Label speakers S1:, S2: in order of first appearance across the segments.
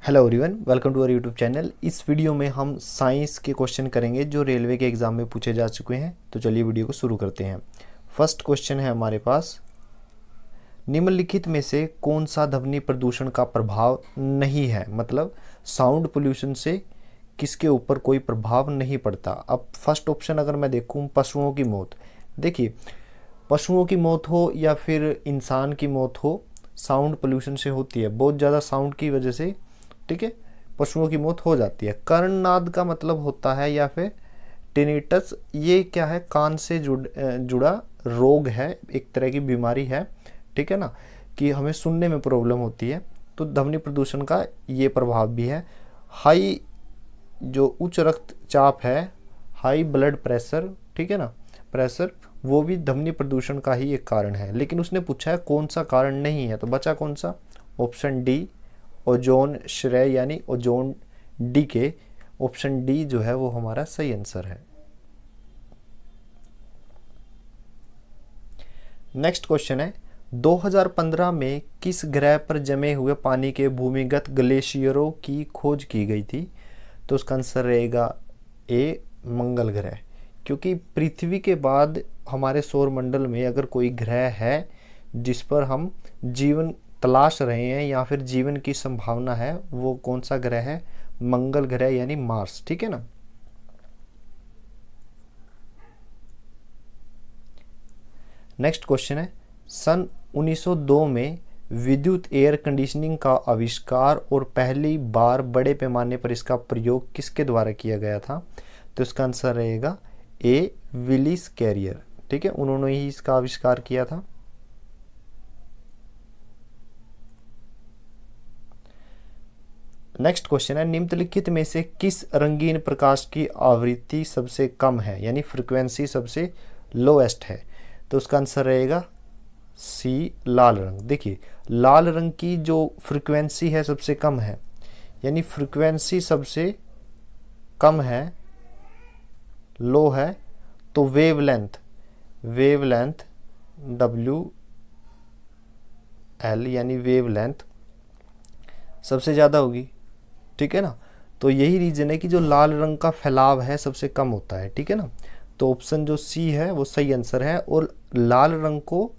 S1: Hello everyone, welcome to our YouTube channel. इस video में हम साइंस के क्वेश्चन करेंगे जो रेलवे के एग्ज़ाम में पूछे जा चुके हैं। तो चलिए वीडियो को शुरू करते हैं। फर्स्ट क्वेश्चन है हमारे पास, निम्नलिखित में से कौन सा ध्वनि प्रदूषण का प्रभाव नहीं है, मतलब साउंड पोल्यूशन से किसके ऊपर कोई प्रभाव नहीं पड़ता। अब फर्स्ट ऑप्शन अगर मैं देखूं, पशुओं की मौत। देखिए, पशुओं की मौत हो या फिर इंसान की मौत हो, साउंड पोल्यूशन से होती है। बहुत ज़्यादा साउंड की वजह से, ठीक है, पशुओं की मौत हो जाती है। कर्णनाद का मतलब होता है या फिर टिनिटस, ये क्या है, कान से जुड़ा रोग है, एक तरह की बीमारी है, ठीक है ना, कि हमें सुनने में प्रॉब्लम होती है। तो ध्वनि प्रदूषण का ये प्रभाव भी है। हाई जो उच्च रक्तचाप है, हाई ब्लड प्रेशर, ठीक है ना, प्रेशर, वो भी ध्वनि प्रदूषण का ही एक कारण है। लेकिन उसने पूछा है कौन सा कारण नहीं है, तो बचा कौन सा? ऑप्शन डी, ओजोन श्रेय यानी ओजोन डी के। ऑप्शन डी जो है वो हमारा सही आंसर है। नेक्स्ट क्वेश्चन है, 2015 में किस ग्रह पर जमे हुए पानी के भूमिगत ग्लेशियरों की खोज की गई थी? तो उसका आंसर रहेगा ए, मंगल ग्रह। क्योंकि पृथ्वी के बाद हमारे सौरमंडल में अगर कोई ग्रह है जिस पर हम जीवन तलाश रहे हैं या फिर जीवन की संभावना है, वो कौन सा ग्रह है? मंगल ग्रह यानी मार्स, ठीक है ना। नेक्स्ट क्वेश्चन है, सन 1902 में विद्युत एयर कंडीशनिंग का आविष्कार और पहली बार बड़े पैमाने पर इसका प्रयोग किसके द्वारा किया गया था? तो इसका आंसर रहेगा ए, विलिस कैरियर, ठीक है, उन्होंने ही इसका आविष्कार किया था। नेक्स्ट क्वेश्चन है, निम्नलिखित में से किस रंगीन प्रकाश की आवृत्ति सबसे कम है, यानी फ्रीक्वेंसी सबसे लोएस्ट है? तो उसका आंसर रहेगा सी, लाल रंग। देखिए, लाल रंग की जो फ्रीक्वेंसी है सबसे कम है, यानी फ्रीक्वेंसी सबसे कम है, लो है, तो वेवलेंथ W L यानी वेवलेंथ सबसे ज़्यादा होगी, ठीक है ना। तो यही रीज़न है कि जो लाल रंग का फैलाव है सबसे कम होता है, ठीक है ना। तो ऑप्शन जो सी है वो सही आंसर है। और लाल रंग को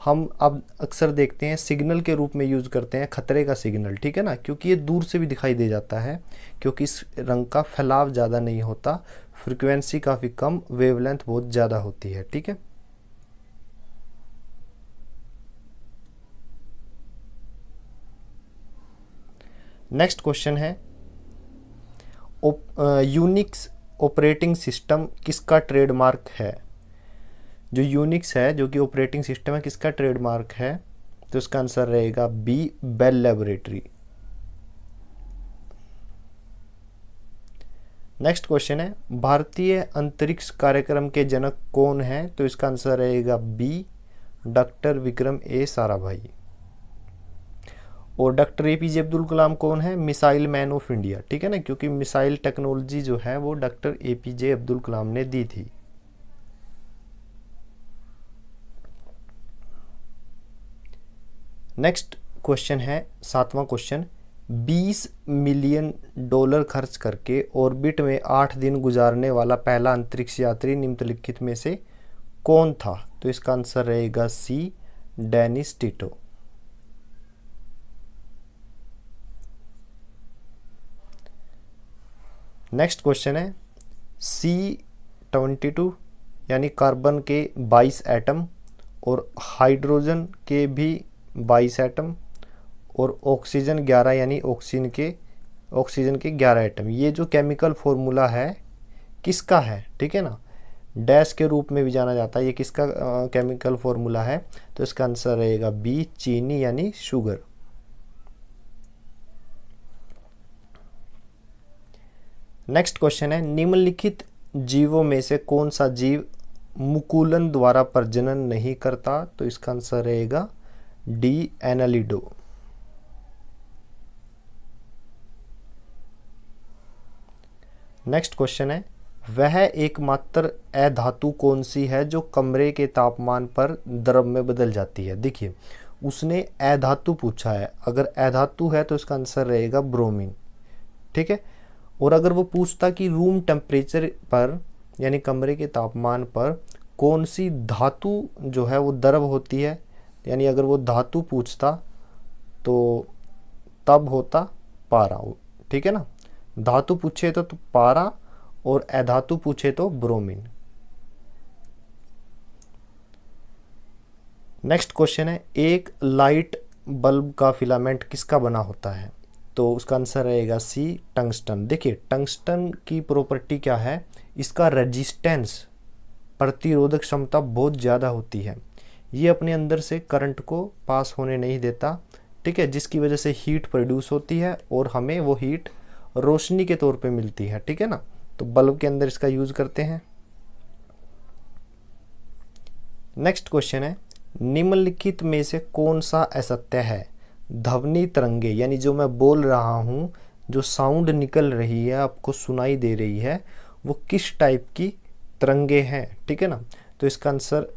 S1: हम अब अक्सर देखते हैं सिग्नल के रूप में यूज़ करते हैं, खतरे का सिग्नल, ठीक है ना, क्योंकि ये दूर से भी दिखाई दे जाता है, क्योंकि इस रंग का फैलाव ज़्यादा नहीं होता, फ्रीक्वेंसी काफ़ी कम, वेवलेंथ बहुत ज़्यादा होती है, ठीक है। नेक्स्ट क्वेश्चन है, यूनिक्स ऑपरेटिंग सिस्टम किसका ट्रेडमार्क है? जो यूनिक्स है, जो कि ऑपरेटिंग सिस्टम है, किसका ट्रेडमार्क है? तो इसका आंसर रहेगा B, Bell laboratory. Next question है, भारतीय अंतरिक्ष कार्यक्रम के जनक कौन है? तो इसका आंसर रहेगा बी, डॉक्टर विक्रम ए साराभाई। और डॉक्टर एपीजे अब्दुल कलाम कौन है? मिसाइल मैन ऑफ इंडिया, ठीक है ना, क्योंकि मिसाइल टेक्नोलॉजी जो है वो डॉक्टर एपीजे अब्दुल कलाम ने दी थी। नेक्स्ट क्वेश्चन है, 7वां क्वेश्चन, 20 मिलियन डॉलर खर्च करके ऑर्बिट में 8 दिन गुजारने वाला पहला अंतरिक्ष यात्री निम्नलिखित में से कौन था? तो इसका आंसर रहेगा सी, डेनिस टिटो। नेक्स्ट क्वेश्चन है, C22 यानी कार्बन के 22 एटम और हाइड्रोजन के भी 22 एटम और ऑक्सीजन 11 यानी ऑक्सीजन के 11 एटम, ये जो केमिकल फॉर्मूला है किसका है, ठीक है ना, डैश के रूप में भी जाना जाता है, ये किसका केमिकल फॉर्मूला है? तो इसका आंसर रहेगा बी, चीनी यानी शुगर। नेक्स्ट क्वेश्चन है, निम्नलिखित जीवों में से कौन सा जीव मुकुलन द्वारा प्रजनन नहीं करता? तो इसका आंसर रहेगा डी, एनालिडो। नेक्स्ट क्वेश्चन है, वह एकमात्र अधातु कौन सी है जो कमरे के तापमान पर द्रव में बदल जाती है? देखिए, उसने अधातु पूछा है। अगर अधातु है तो इसका आंसर रहेगा ब्रोमीन, ठीक है। और अगर वो पूछता कि रूम टेम्परेचर पर यानी कमरे के तापमान पर कौन सी धातु जो है वो द्रव होती है, यानी अगर वो धातु पूछता तो तब होता पारा, ठीक है ना। धातु पूछे तो पारा और अधातु पूछे तो ब्रोमीन। नेक्स्ट क्वेश्चन है, एक लाइट बल्ब का फिलामेंट किसका बना होता है? तो उसका आंसर रहेगा सी, टंगस्टन। देखिए टंगस्टन की प्रॉपर्टी क्या है, इसका रेजिस्टेंस, प्रतिरोधक क्षमता बहुत ज़्यादा होती है। ये अपने अंदर से करंट को पास होने नहीं देता, ठीक है, जिसकी वजह से हीट प्रोड्यूस होती है और हमें वो हीट रोशनी के तौर पे मिलती है, ठीक है ना। तो बल्ब के अंदर इसका यूज करते हैं। नेक्स्ट क्वेश्चन है, निम्नलिखित में से कौन सा असत्य है? ध्वनि तरंगे यानी जो मैं बोल रहा हूँ, जो साउंड निकल रही है, आपको सुनाई दे रही है, वो किस टाइप की तरंगे हैं, ठीक है ना। तो इसका आंसर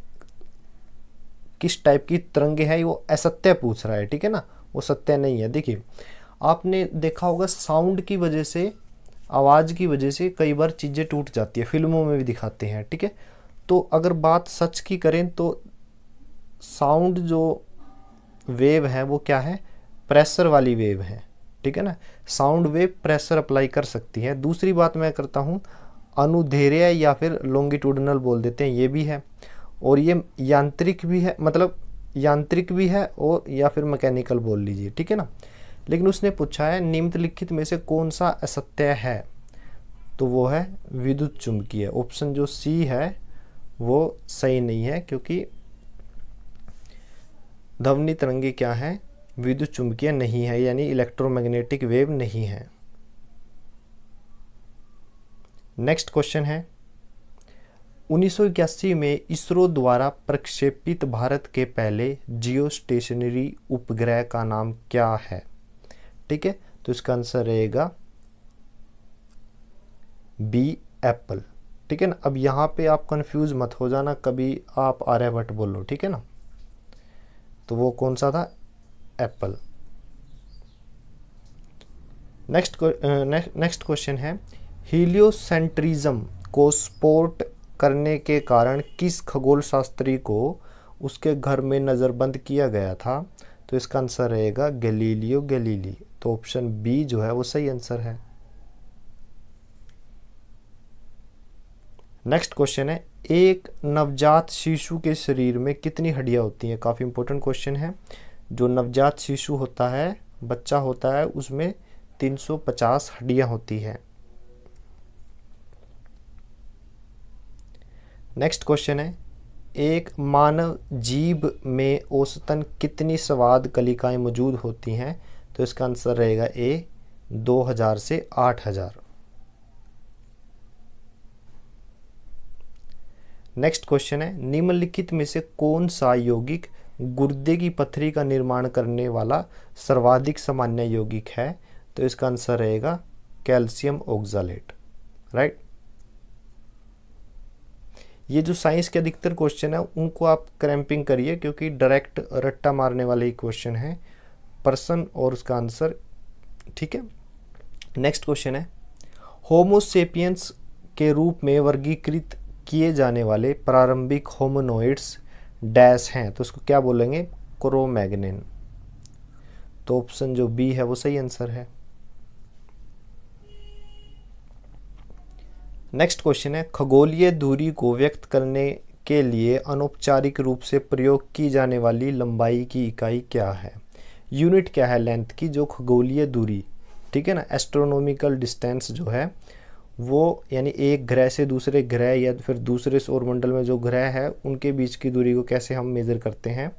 S1: किस टाइप की तरंगे है, वो असत्य पूछ रहा है, ठीक है ना, वो सत्य नहीं है। देखिए आपने देखा होगा साउंड की वजह से, आवाज़ की वजह से कई बार चीज़ें टूट जाती है, फिल्मों में भी दिखाते हैं, ठीक है। तो अगर बात सच की करें तो साउंड जो वेव है वो क्या है, प्रेशर वाली वेव है, ठीक है ना। साउंड वेव प्रेशर अप्लाई कर सकती है। दूसरी बात मैं करता हूँ, अनुदैर्ध्य या फिर लॉन्गिट्यूडनल बोल देते हैं, ये भी है। और ये यांत्रिक भी है, मतलब यांत्रिक भी है और या फिर मैकेनिकल बोल लीजिए, ठीक है ना। लेकिन उसने पूछा है निम्नलिखित में से कौन सा असत्य है, तो वो है विद्युत चुंबकीय। ऑप्शन जो सी है वो सही नहीं है, क्योंकि ध्वनि तरंगे क्या है, विद्युत चुंबकीय नहीं है, यानी इलेक्ट्रोमैग्नेटिक वेव नहीं है। नेक्स्ट क्वेश्चन है, 1981 में इसरो द्वारा प्रक्षेपित भारत के पहले जियो स्टेशनरी उपग्रह का नाम क्या है? ठीक है, तो इसका आंसर रहेगा बी, एप्पल, ठीक है ना। अब यहाँ पे आप कंफ्यूज मत हो जाना, कभी आप आर्यभट्ट बोलो, ठीक है ना। तो वो कौन सा था, एप्पल। नेक्स्ट क्वेश्चन है, हीलियोसेंट्रिज्म को सपोर्ट करने के कारण किस खगोल शास्त्री को उसके घर में नज़रबंद किया गया था? तो इसका आंसर रहेगा गैलीलियो गैलीली। तो ऑप्शन बी जो है वो सही आंसर है। नेक्स्ट क्वेश्चन है, एक नवजात शिशु के शरीर में कितनी हड्डियां होती हैं? काफ़ी इंपॉर्टेंट क्वेश्चन है। जो नवजात शिशु होता है, बच्चा होता है, उसमें 350 हड्डियां होती हैं। नेक्स्ट क्वेश्चन है, एक मानव जीभ में औसतन कितनी स्वाद कलिकाएं मौजूद होती हैं? तो इसका आंसर रहेगा ए, 2000 से 8000। नेक्स्ट क्वेश्चन है, निम्नलिखित में से कौन सा यौगिक गुर्दे की पथरी का निर्माण करने वाला सर्वाधिक सामान्य यौगिक है? तो इसका आंसर रहेगा कैल्शियम ऑक्सलेट, राइट। ये जो साइंस के अधिकतर क्वेश्चन है उनको आप क्रैम्पिंग करिए, क्योंकि डायरेक्ट रट्टा मारने वाले ही क्वेश्चन है, पर्सन और उसका आंसर, ठीक है। नेक्स्ट क्वेश्चन है, होमोसेपियंस के रूप में वर्गीकृत किए जाने वाले प्रारंभिक होमोनोइड्स डैश हैं? तो उसको क्या बोलेंगे, क्रोमैग्निन। तो ऑप्शन जो बी है वो सही आंसर है। नेक्स्ट क्वेश्चन है, खगोलीय दूरी को व्यक्त करने के लिए अनौपचारिक रूप से प्रयोग की जाने वाली लंबाई की इकाई क्या है? यूनिट क्या है लेंथ की, जो खगोलीय दूरी, ठीक है ना, एस्ट्रोनॉमिकल डिस्टेंस जो है वो, यानी एक ग्रह से दूसरे ग्रह या फिर दूसरे सौरमंडल में जो ग्रह है उनके बीच की दूरी को कैसे हम मेज़र करते हैं?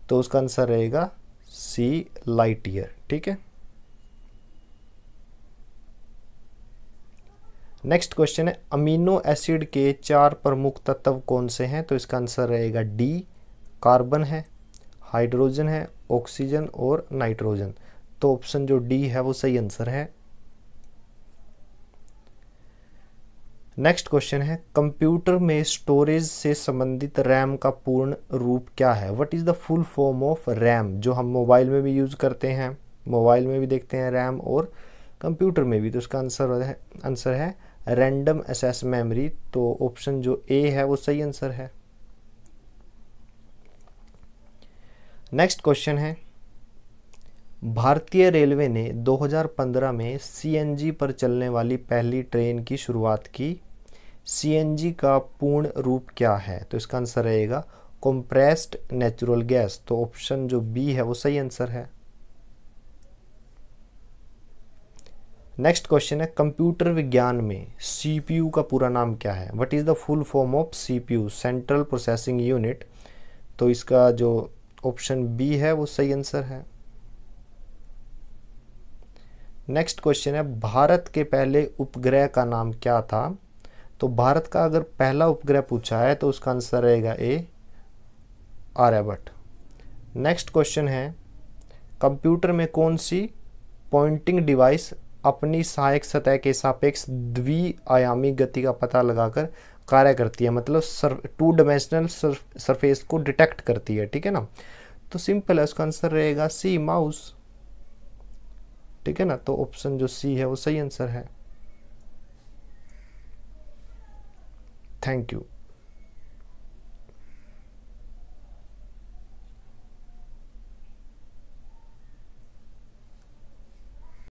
S1: तो उसका आंसर रहेगा सी, लाइट ईयर, ठीक है। नेक्स्ट क्वेश्चन है, अमीनो एसिड के 4 प्रमुख तत्व कौन से हैं? तो इसका आंसर रहेगा डी, कार्बन है, हाइड्रोजन है, ऑक्सीजन और नाइट्रोजन। तो ऑप्शन जो डी है वो सही आंसर है। नेक्स्ट क्वेश्चन है कंप्यूटर में स्टोरेज से संबंधित रैम का पूर्ण रूप क्या है? What is the full form of RAM? जो हम मोबाइल में भी यूज़ करते हैं, मोबाइल में भी देखते हैं रैम, और कंप्यूटर में भी। तो इसका आंसर है रैंडम एक्सेस मेमोरी। तो ऑप्शन जो ए है वो सही आंसर है। नेक्स्ट क्वेश्चन है भारतीय रेलवे ने 2015 में सीएनजी पर चलने वाली पहली ट्रेन की शुरुआत की। सीएनजी का पूर्ण रूप क्या है? तो इसका आंसर रहेगा कंप्रेस्ड नेचुरल गैस। तो ऑप्शन जो बी है वो सही आंसर है। नेक्स्ट क्वेश्चन है कंप्यूटर विज्ञान में सीपीयू का पूरा नाम क्या है? What is the full form of CPU? Central processing unit. तो इसका जो ऑप्शन बी है वो सही आंसर है। नेक्स्ट क्वेश्चन है भारत के पहले उपग्रह का नाम क्या था? तो भारत का अगर पहला उपग्रह पूछा है तो उसका आंसर रहेगा ए, आर्यभट्ट। नेक्स्ट क्वेश्चन है कंप्यूटर में कौन सी पॉइंटिंग डिवाइस अपनी सहायक सतह के सापेक्ष द्विआयामी गति का पता लगाकर कार्य करती है? मतलब 2 डायमेंशनल सरफेस को डिटेक्ट करती है, ठीक है ना। तो सिंपल है, उसका आंसर रहेगा सी, माउस, ठीक है ना। तो ऑप्शन जो सी है वो सही आंसर है। Thank you.